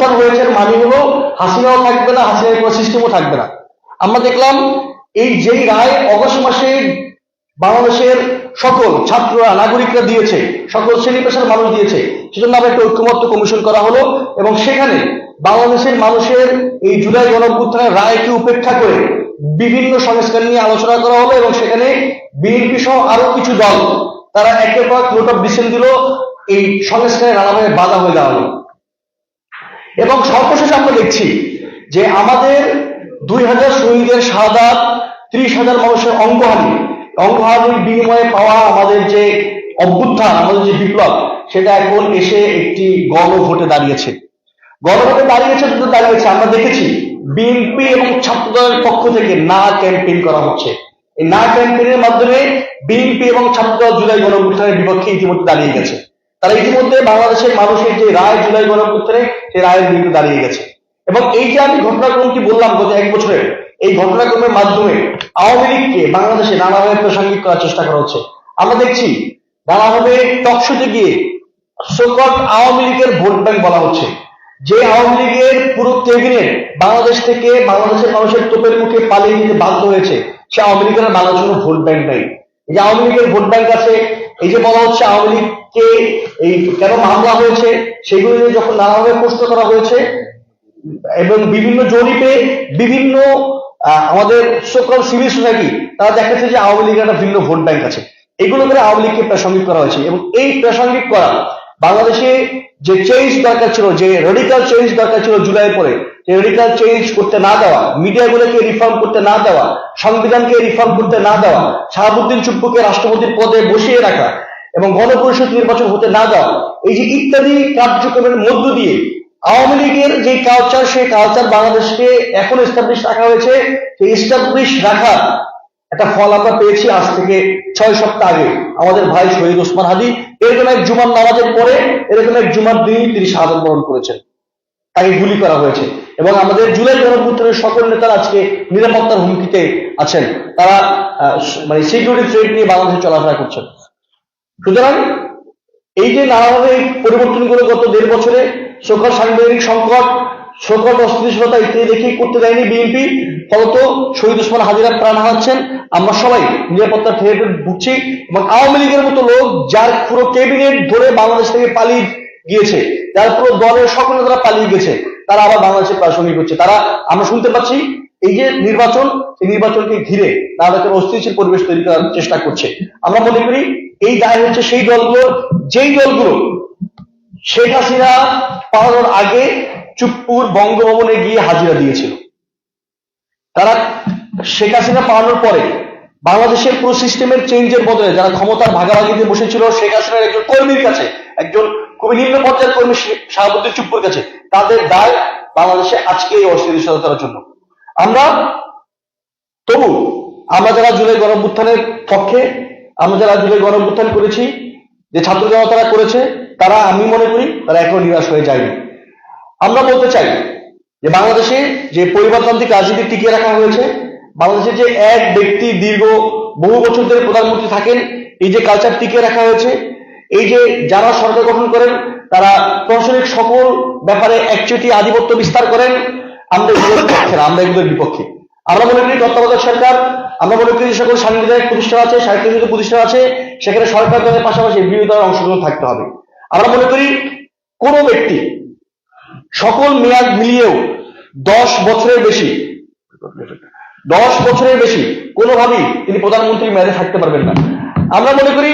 অভ্যুত্থান হয়েছে মানে হলো হাসিনাও থাকবে না, হাসিনার কোনো সিস্টেমও থাকবে না। আমরা দেখলাম এই যেই রায় অগস্ট মাসে বাংলাদেশের সকল ছাত্ররা, নাগরিকরা দিয়েছে, সকল শ্রেণী পেশার মানুষ দিয়েছে, সেজন্য আবার একটা ঐক্যমত্য কমিশন করা হলো এবং সেখানে বাংলাদেশের মানুষের এই জুলাই গণঅভ্যুত্থানের রায়কে উপেক্ষা করে বিভিন্ন সংস্কার নিয়ে আলোচনা করা হলো এবং সেখানে বিএনপি সহ আরো কিছু দল তারা একের পর নোট অফ ডিসেন্ট দিল, এই সংস্কারে নানাভাবে বাধা হয়ে দাঁড়ালো। এবং সর্বশেষে আমরা দেখছি যে আমাদের 2000 শহীদের শাহাদাত, 30,000 মানুষের অঙ্গহানির বিনিময়ে পাওয়া আমাদের যে অভ্যুত্থান, আমাদের যে বিপ্লব, সেটা এখন এসে একটি গণভোটে দাঁড়িয়েছে। আমরা দেখেছি বিএনপি এবং ছাত্রদলের পক্ষ থেকে না ক্যাম্পেইন করা হচ্ছে। এই না ক্যাম্পেইনের মাধ্যমে বিএনপি এবং ছাত্রদল জুলাই গণঅভ্যুত্থানের বিপক্ষে ইতিমধ্যে দাঁড়িয়ে গেছে। তারা ইতিমধ্যে বাংলাদেশের মানুষের যে রায় জুলাই গণঅভ্যুত্থানে, সেই রায়ের বিরুদ্ধে দাঁড়িয়ে গেছে। এবং এই যে আমি ঘটনাক্রমটি বললাম গত 1 বছরের, এই ঘটনাক্রমের মাধ্যমে আওয়ামী লীগকে বাংলাদেশে নানাভাবে প্রাসঙ্গিক করার চেষ্টা করা হচ্ছে। আমরা দেখছি নানাভাবে টকশোতে গিয়ে সোকল্ড আওয়ামী লীগের ভোট ব্যাংক বলা হচ্ছে। যে আওয়ামী লীগের পুরো ক্যাবিনেট বাংলাদেশ থেকে বাংলাদেশের মানুষের তোপের মুখে পালিয়ে যেতে বাধ্য হয়েছে, সে আওয়ামী লীগের বাংলাদেশের কোনো ভোট ব্যাংক নাই। এই যে আওয়ামী লীগের ভোট ব্যাংক আছে, এই যে বলা হচ্ছে আওয়ামী লীগকে এই কেন মামলা হয়েছে, সেগুলো নিয়ে যখন নানাভাবে প্রশ্ন করা হয়েছে এবং বিভিন্ন জরিপে বিভিন্ন আমাদের সকল সিভিল সোসাইটি তারা দেখাচ্ছে যে আওয়ামী লীগের একটা ভিন্ন ভোট ব্যাংক আছে। এগুলো করে আওয়ামী লীগকে প্রাসঙ্গিক করা হয়েছে এবং এই প্রাসঙ্গিক করা বাংলাদেশে যে চেঞ্জ দরকার ছিল, যে রেডিক্যাল চেঞ্জ দরকার ছিল জুলাইয়ের পরে, যে রেডিক্যাল চেঞ্জ করতে না দেওয়া, মিডিয়াগুলোকে রিফর্ম করতে না দেওয়া, সংবিধানকে রিফর্ম করতে না দেওয়া, শাহাবুদ্দিন চুপ্পুকে রাষ্ট্রপতির পদে বসিয়ে রাখা এবং গণপরিষদ নির্বাচন হতে না দেওয়া, এই যে ইত্যাদি কার্যক্রমের মধ্য দিয়ে আওয়ামী লীগের যে কালচার, সেই কালচার বাংলাদেশকে এখন এস্টাবলিশ রাখা হয়েছে। সেই এস্টাবলিশ রাখার একটা ফল আমরা পেয়েছি আজ থেকে 6 সপ্তাহ আগে। আমাদের ভাই শহীদ ওসমান হাদি এরকম এক জুমার নামাজের পরে এরকম এক জুমার দিনই তিনি শাহাদাত বরণ করেছেন, তাকে গুলি করা হয়েছে। এবং আমাদের জুলাই গণঅভ্যুত্থানের সকল নেতারা আজকে নিরাপত্তার হুমকিতে আছেন, তারা মানে সিকিউরিটি থ্রেট নিয়ে বাংলাদেশে চলাফেরা করছেন। সুতরাং এই যে নানাভাবে পরিবর্তনগুলো গত 1.5 বছরে সকল সাংবিধানিক সংকট, সকল অস্থিতিশীলতা ইত্যাদি দেখেই করতে দেয়নি বিএনপি, ফলত শহীদ ওসমান হাদিরা প্রাণ হারাচ্ছেন, আমরা সবাই নিরাপত্তার থ্রেটে ভুগছি। এবং আওয়ামী লীগের মতো লোক যার পুরো ক্যাবিনেট ধরে বাংলাদেশ থেকে পালিয়ে গিয়েছে, যার পুরো দলের সকল নেতারা পালিয়ে গেছে, তারা আবার বাংলাদেশে প্রাসঙ্গিক হচ্ছে। তারা আমরা শুনতে পাচ্ছি এই যে নির্বাচন, এই নির্বাচনকে ঘিরে তারা একটা অস্থিতিশীল পরিবেশ তৈরি করার চেষ্টা করছে। আমরা মনে করি এই দায় হচ্ছে সেই দলগুলোর, যেই দলগুলো শেখ হাসিনা পালানোর আগে চুপ্পুর বঙ্গভবনে গিয়ে হাজিরা দিয়েছিল। তারা শেখ হাসিনা পালানোর পরে বাংলাদেশের পুরো সিস্টেমের চেঞ্জের বদলে যারা ক্ষমতার ভাগাভাগিতে বসেছিল শেখ হাসিনার একজন কর্মীর কাছে, একজন খুবই নিম্ন পর্যায়ের কর্মী শাহাবুদ্দিন চুপ্পুর কাছে, তাদের দায় বাংলাদেশে আজকে এই অস্থিতিশীলতার জন্য। আমরা যারা জুলাই গণঅভ্যুত্থানের পক্ষে, আমরা যারা জুলাই গণঅভ্যুত্থান করেছি, যে ছাত্র জনতারা করেছে, তারা আমি মনে করি তারা এখনো নিরাশ হয়ে যায়নি। আমরা বলতে চাই যে বাংলাদেশে যে পরিবারতান্ত্রিক রাজনীতি টিকিয়ে রাখা হয়েছে, বাংলাদেশের যে এক ব্যক্তি দীর্ঘ বহু বছর ধরে প্রধানমন্ত্রী থাকেন, এই যে কালচার টিকিয়ে রাখা হয়েছে, এই যে যারা সরকার গঠন করেন তারা প্রশাসনিক সকল ব্যাপারে একচেটি আধিপত্য বিস্তার করেন, আমরা এগুলোর বিপক্ষে। আমরা মনে করি তত্ত্বাবধায়ক সরকার, আমরা মনে করি যে সকল সাংবিধানিক প্রতিষ্ঠান আছে, সাহিত্যিক প্রতিষ্ঠান আছে, সেখানে সরকার দলের পাশাপাশি বিরোধী দলের অংশগ্রহণ থাকতে হবে। আমরা মনে করি কোন ব্যক্তি সকল মেয়াদ মিলিয়েও 10 বছরের বেশি কোনোভাবেই তিনি প্রধানমন্ত্রীর মেয়াদে থাকতে পারবেন না। আমরা মনে করি